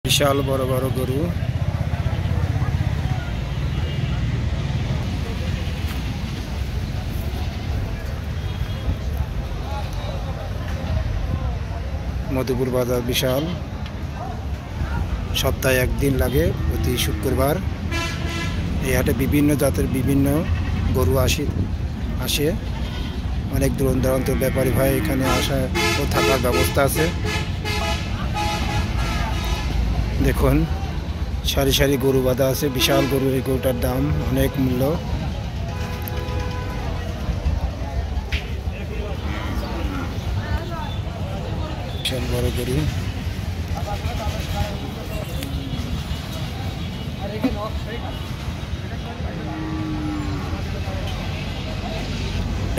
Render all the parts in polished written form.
বিশাল বড় বড় গরু। মধুপুর বাজার বিশাল, সপ্তাহে একদিন লাগে প্রতি শুক্রবার। এই হাটে বিভিন্ন জাতের বিভিন্ন গরু আসে। অনেক দূর দূরান্ত ব্যাপারী ভাই এখানে আসা ও থাকার ব্যবস্থা আছে। দেখুন সারি সারি গরু বাঁধা আছে, বিশাল গরু। এই গরুটার দাম অনেক মূল্য। বিশাল বড় গরু।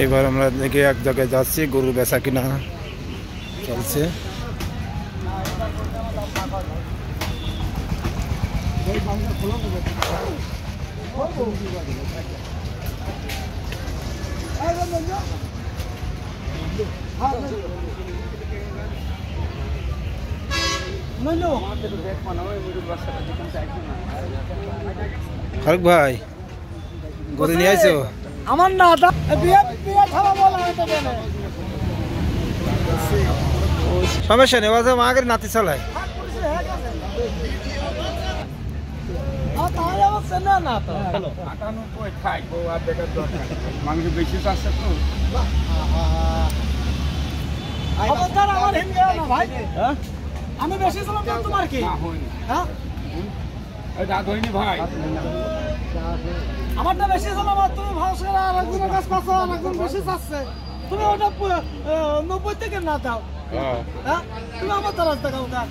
এবার আমরা দেখে এক জায়গায় যাচ্ছি, গরু বেচা কিনা চলছে। ফারুক ভাই গরু নিয়ে আইছো? আমার না সমস্যা নেই, মাগের নাতি চালায়। আমি বেশি ছিলাম তোমার কি ভাই? আমারটা বেশি ছিল, তুমি ভাষা আর একজনের কাছে পাচ্ছ, আর একজন বেশি চাচ্ছে। তুমি ওটা 90 থেকে না দাও, হ্যাঁ? তুমি আমার তো রাস্তা খাও না।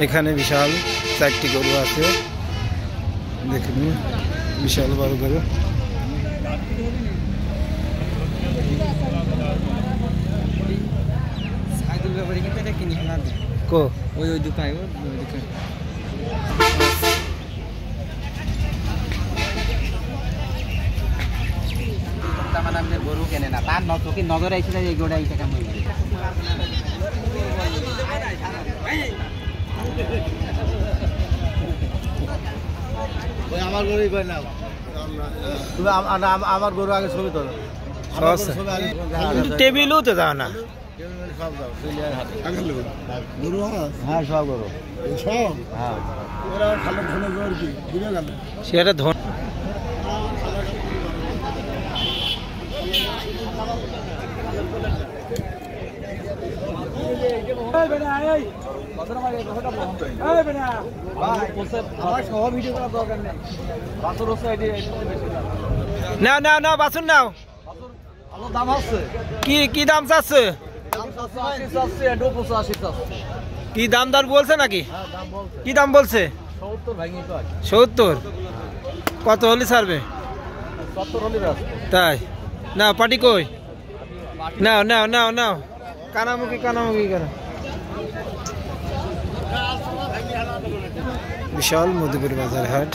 এখানে বিশাল 4টি গরু আছে, দেখুন বিশাল বড় গরু। কো ওই দোকানে গরু কেনে না, তার চোখে নজর আইছিল এই গরুটা এই টাকা মূল্য। আমার গরু না, আমার গরু আগে ছবি তোলো। টেবিলও তো যাও না। সেটা ধন নাও নাও নাও বাছুন নাও। কি দাম চাচ্ছে? কি দাম দর বলছে নাকি? কি দাম বলছে? 70। কত হলে ছাড়বে? তাই না? পাটি কই? নাও নাও নাও নাও, কানামুখী কেন? বিশাল মধুপুর বাজার হাট।